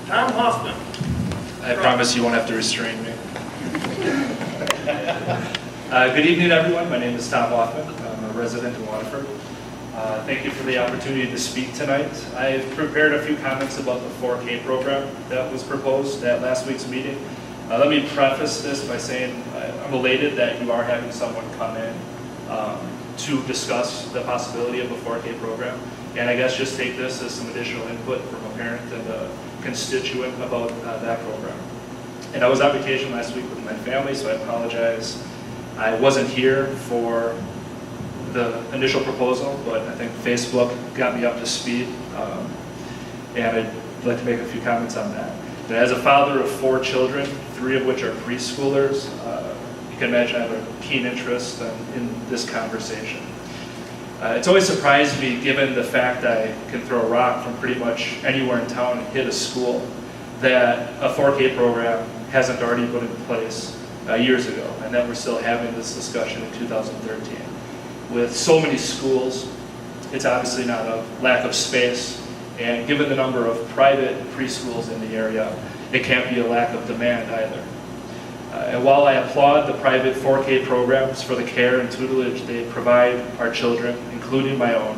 Tom Hoffman. I promise you won't have to restrain me. Good evening, everyone. My name is Tom Hoffman. I'm a resident in Waterford. Thank you for the opportunity to speak tonight. I've prepared a few comments about the 4K program that was proposed at last week's meeting. Let me preface this by saying I'm elated that you are having someone come in to discuss the possibility of a 4K program. And I guess just take this as some additional input from a parent and a constituent about that program. And I was on vacation last week with my family, so I apologize. I wasn't here for the initial proposal, but I think Facebook got me up to speed, and I'd like to make a few comments on that. And as a father of 4 children, 3 of which are preschoolers, you can imagine I have a keen interest in this conversation. It's always surprised me, given the fact I can throw a rock from pretty much anywhere in town and hit a school, that a 4K program hasn't already been in place years ago, and that we're still having this discussion in 2013. With so many schools, it's obviously not a lack of space, and given the number of private preschools in the area, it can't be a lack of demand either. And while I applaud the private 4K programs for the care and tutelage they provide our children, including my own,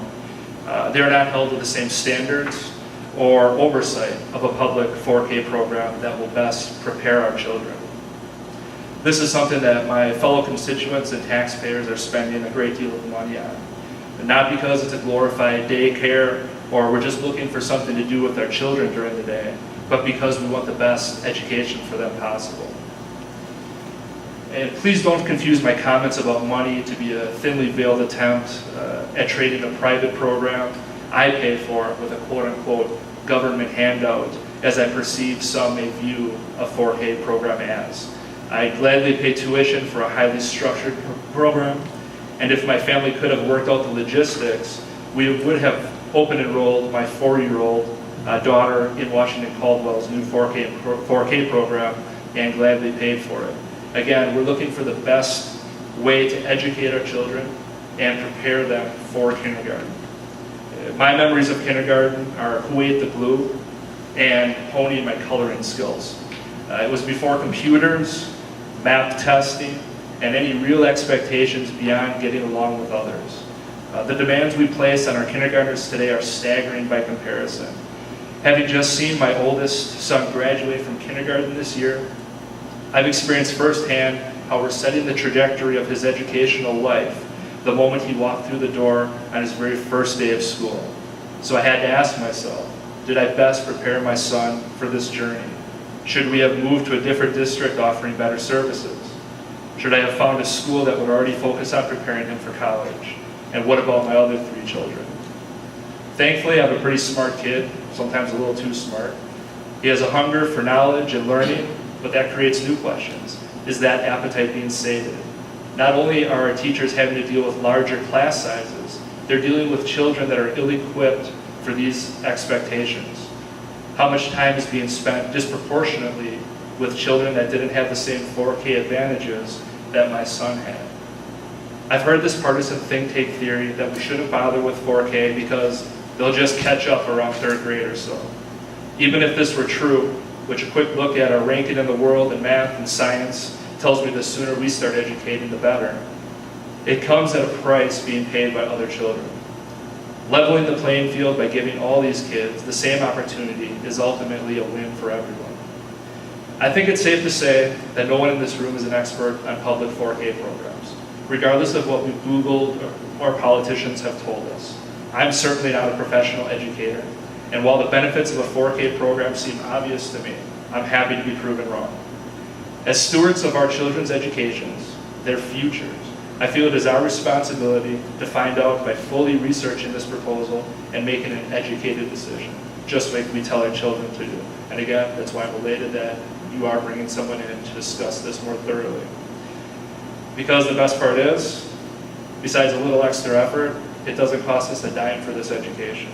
they are not held to the same standards or oversight of a public 4K program that will best prepare our children. This is something that my fellow constituents and taxpayers are spending a great deal of money on. And not because it's a glorified daycare or we're just looking for something to do with our children during the day, but because we want the best education for them possible. And please don't confuse my comments about money to be a thinly veiled attempt at trading a private program I pay for with a quote-unquote government handout, as I perceive some may view a 4K program as. I gladly pay tuition for a highly structured program, and if my family could have worked out the logistics, we would have open enrolled my 4-year-old daughter in Washington Caldwell's new 4K program and gladly paid for it. Again, we're looking for the best way to educate our children and prepare them for kindergarten. My memories of kindergarten are who ate the glue and honing my coloring skills. It was before computers, map testing, and any real expectations beyond getting along with others. The demands we place on our kindergartners today are staggering by comparison. Having just seen my oldest son graduate from kindergarten this year, I've experienced firsthand how we're setting the trajectory of his educational life the moment he walked through the door on his very first day of school. So I had to ask myself, did I best prepare my son for this journey? Should we have moved to a different district offering better services? Should I have found a school that would already focus on preparing him for college? And what about my other 3 children? Thankfully, I have a pretty smart kid, sometimes a little too smart. He has a hunger for knowledge and learning, but that creates new questions. Is that appetite being sated? Not only are our teachers having to deal with larger class sizes, they're dealing with children that are ill-equipped for these expectations. How much time is being spent disproportionately with children that didn't have the same 4K advantages that my son had? I've heard this partisan think tank theory that we shouldn't bother with 4K because they'll just catch up around 3rd grade or so. Even if this were true, which a quick look at our ranking in the world in math and science tells me the sooner we start educating, the better. It comes at a price being paid by other children. Leveling the playing field by giving all these kids the same opportunity is ultimately a win for everyone. I think it's safe to say that no one in this room is an expert on public 4K programs, regardless of what we've Googled or politicians have told us. I'm certainly not a professional educator, and while the benefits of a 4K program seem obvious to me, I'm happy to be proven wrong. As stewards of our children's educations, their futures, I feel it is our responsibility to find out by fully researching this proposal and making an educated decision, just like we tell our children to do. And again, that's why I'm elated that you are bringing someone in to discuss this more thoroughly. Because the best part is, besides a little extra effort, it doesn't cost us a dime for this education.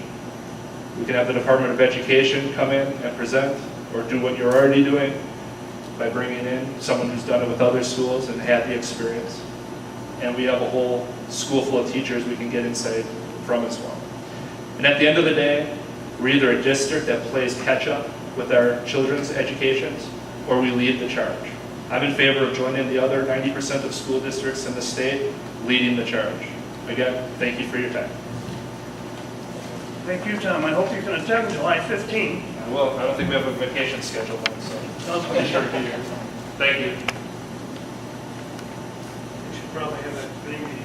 We can have the Department of Education come in and present, or do what you're already doing by bringing in someone who's done it with other schools and had the experience. And we have a whole school full of teachers we can get insight from as well. And at the end of the day, we're either a district that plays catch up with our children's educations, or we lead the charge. I'm in favor of joining the other 90% of school districts in the state, leading the charge. Again, thank you for your time. Thank you, Tom. I hope you can attend July 15. I will. I don't think we have a vacation scheduled then, so Sounds I'll be sure to be good. here. Thank you. We should probably have a committee meeting